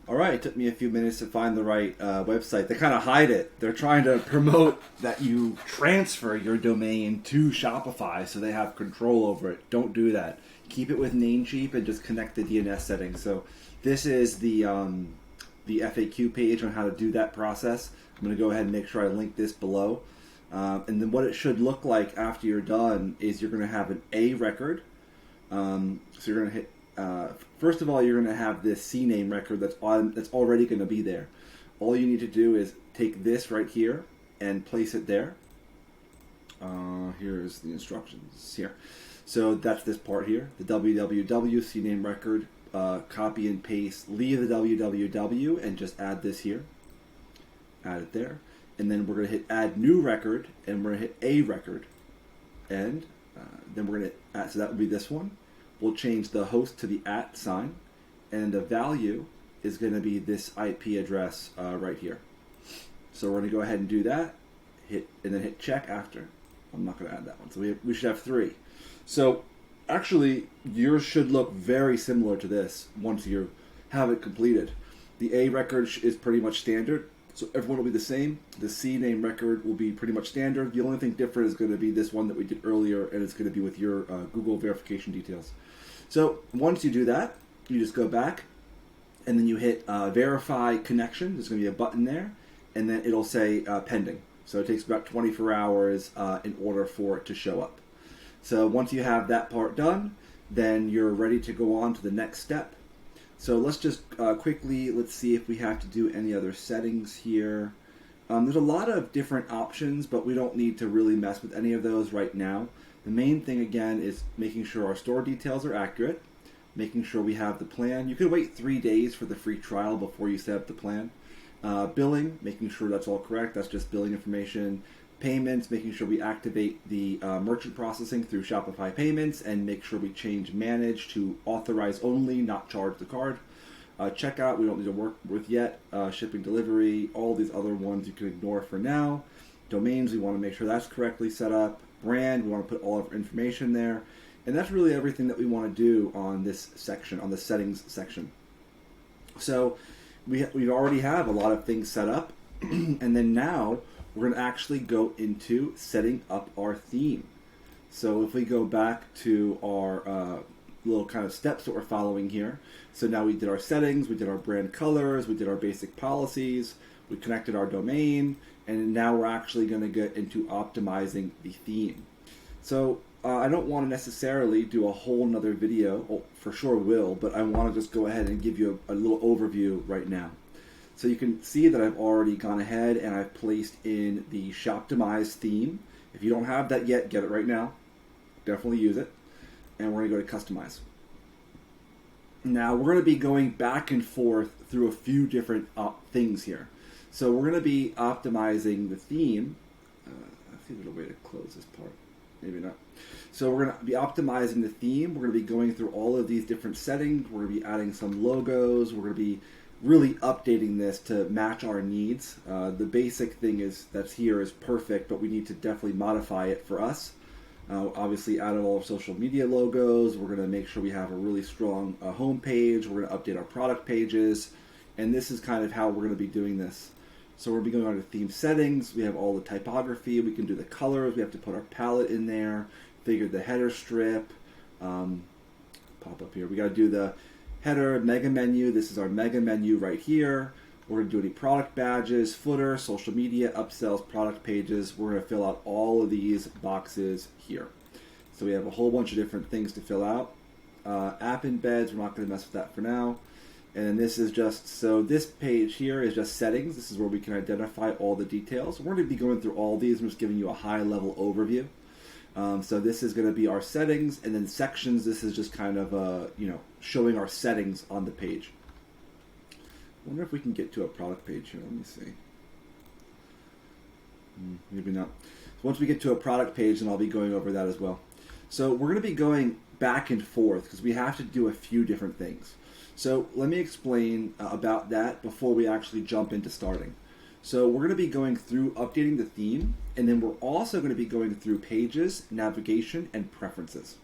All right, it took me a few minutes to find the right website. They kind of hide it. They're trying to promote that you transfer your domain to Shopify so they have control over it. Don't do that. Keep it with Namecheap and just connect the DNS settings. So this is the FAQ page on how to do that process. I'm going to go ahead and make sure I link this below. And then what it should look like after you're done is you're going to have an A record. So you're going to hit first of all, you're going to have this CNAME record that's already going to be there. All you need to do is take this right here and place it there. Here's the instructions here. So that's this part here, the www CNAME record. Copy and paste, leave the www and just add this here. Add it there. And then we're going to hit add new record and we're going to hit a record. And then we're going to add, so that would be this one. We'll change the host to the @ sign, and the value is going to be this IP address right here. So we're going to go ahead and do that, and then hit check after. I'm not going to add that one. So we should have 3. So actually, yours should look very similar to this once you have it completed. The A record is pretty much standard, so everyone will be the same. The CNAME record will be pretty much standard. The only thing different is going to be this one that we did earlier, and it's going to be with your Google verification details. So once you do that, you just go back, and then you hit verify connection. There's going to be a button there, and then it'll say pending. So it takes about 24 hours in order for it to show up. So once you have that part done, then you're ready to go on to the next step. So let's just quickly, let's see if we have to do any other settings here. There's a lot of different options, but we don't need to really mess with any of those right now. The main thing, again, is making sure our store details are accurate, making sure we have the plan. You can wait 3 days for the free trial before you set up the plan. Billing, making sure that's all correct. That's just billing information. Payments, making sure we activate the merchant processing through Shopify payments and make sure we change manage to authorize only, not charge the card. Checkout, we don't need to work with yet. Shipping, delivery, all these other ones you can ignore for now. Domains, we want to make sure that's correctly set up. Brand, we want to put all of our information there. And that's really everything that we want to do on this section, on the settings section. So we already have a lot of things set up. And then now we're going to actually go into setting up our theme. So if we go back to our little kind of steps that we're following here. So now we did our settings, we did our brand colors, we did our basic policies, we connected our domain, and now we're actually going to get into optimizing the theme. So I don't want to necessarily do a whole nother video, oh, for sure will, but I want to just go ahead and give you a little overview right now. So you can see that I've already gone ahead and I've placed in the Shoptimize theme. If you don't have that yet, get it right now. Definitely use it. And we're going to go to Customize. Now we're going to be going back and forth through a few different things here. So we're going to be optimizing the theme. I see there's a way to close this part. Maybe not. So we're going to be optimizing the theme. We're going to be going through all of these different settings. We're going to be adding some logos. We're going to be really updating this to match our needs. The basic thing that's here is perfect, but we need to definitely modify it for us. Obviously, add all our social media logos. We're going to make sure we have a really strong home page. We're going to update our product pages. And this is kind of how we're going to be doing this. So we're going to be going on to theme settings. We have all the typography. We can do the colors. We have to put our palette in there. Figure the header strip. Pop up here. We got to do the header, mega menu. This is our mega menu right here. We're going to do any product badges, footer, social media, upsells, product pages. We're going to fill out all of these boxes here. So we have a whole bunch of different things to fill out. App embeds, we're not going to mess with that for now. And then this is just, so this page here is just settings. This is where we can identify all the details. We're going to be going through all these. I'm just giving you a high level overview. So this is going to be our settings, and then sections. This is just kind of, showing our settings on the page. I wonder if we can get to a product page here. Let me see. Maybe not. Once we get to a product page, then I'll be going over that as well. So we're going to be going back and forth because we have to do a few different things. So let me explain about that before we actually jump into starting. So we're going to be going through updating the theme, and then we're also going to be going through pages, navigation, and preferences.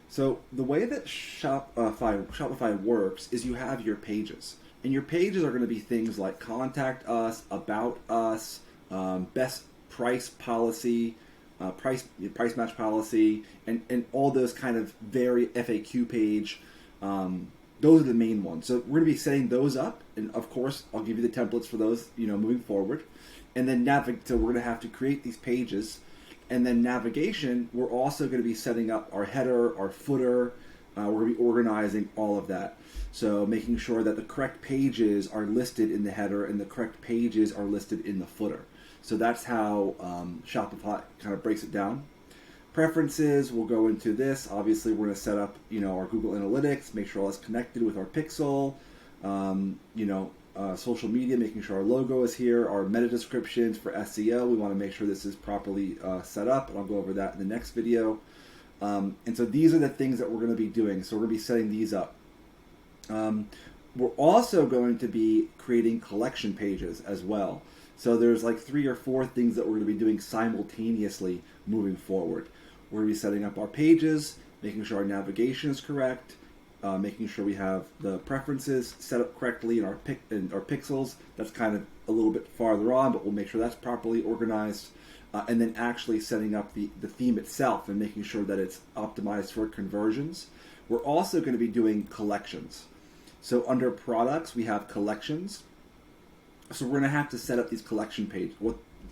So the way that Shopify works is you have your pages. And your pages are going to be things like contact us, about us, best price policy, price match policy, and all those kind of very FAQ page. Those are the main ones. So we're going to be setting those up, and of course, I'll give you the templates for those, moving forward. And then so we're going to have to create these pages, and then navigation. We're also going to be setting up our header, our footer. We're going to be organizing all of that. So making sure that the correct pages are listed in the header and the correct pages are listed in the footer. So that's how Shopify kind of breaks it down. Preferences, we'll go into this. Obviously, we're going to set up, our Google Analytics, make sure all that's connected with our pixel. Social media, making sure our logo is here. Our meta descriptions for SEO, we want to make sure this is properly set up, and I'll go over that in the next video. And so these are the things that we're going to be doing. So we're going to be setting these up. We're also going to be creating collection pages as well. So there's like 3 or 4 things that we're going to be doing simultaneously moving forward. We're going to be setting up our pages, making sure our navigation is correct, making sure we have the preferences set up correctly in our pixels. That's kind of a little bit farther on, but we'll make sure that's properly organized. And then actually setting up the theme itself and making sure that it's optimized for conversions. We're also going to be doing collections. So under products, we have collections. So we're going to have to set up these collection pages,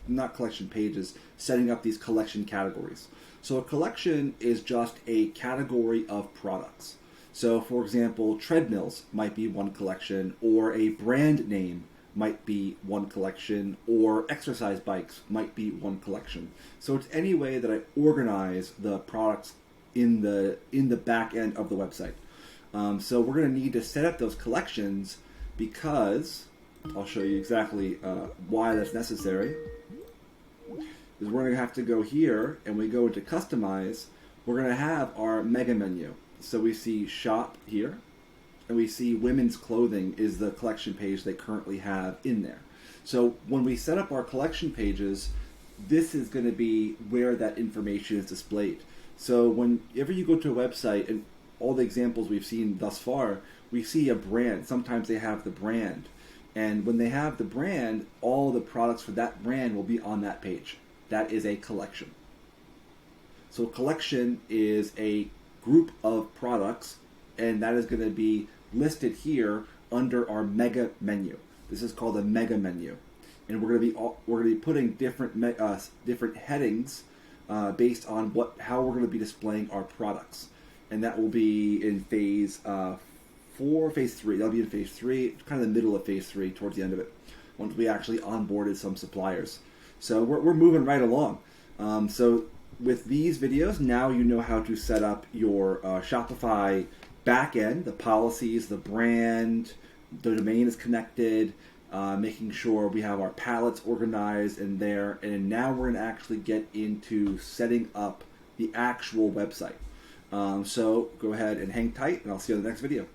not collection pages, setting up these collection categories. So a collection is just a category of products. So for example, treadmills might be one collection, or a brand name might be one collection, or exercise bikes might be one collection. So it's any way that I organize the products in the back end of the website. So we're going to need to set up those collections, because I'll show you exactly why that's necessary. Is we're going to have to go here, and we go into customize. We're going to have our mega menu. So we see shop here, and we see women's clothing is the collection page they currently have in there. So when we set up our collection pages, this is going to be where that information is displayed. So whenever you go to a website, and all the examples we've seen thus far, we see a brand. Sometimes they have the brand. And when they have the brand, all the products for that brand will be on that page. That is a collection. So a collection is a group of products, and that is going to be listed here under our mega menu. This is called a mega menu, and we're going to be putting different headings based on how we're going to be displaying our products, and that will be in phase 4, phase 3. That'll be in phase 3, kind of the middle of phase 3, towards the end of it, once we actually onboarded some suppliers. So we're moving right along. So with these videos, now you know how to set up your Shopify backend, the policies, the brand, the domain is connected, making sure we have our palettes organized in there, and now we're going to actually get into setting up the actual website. So go ahead and hang tight, and I'll see you in the next video.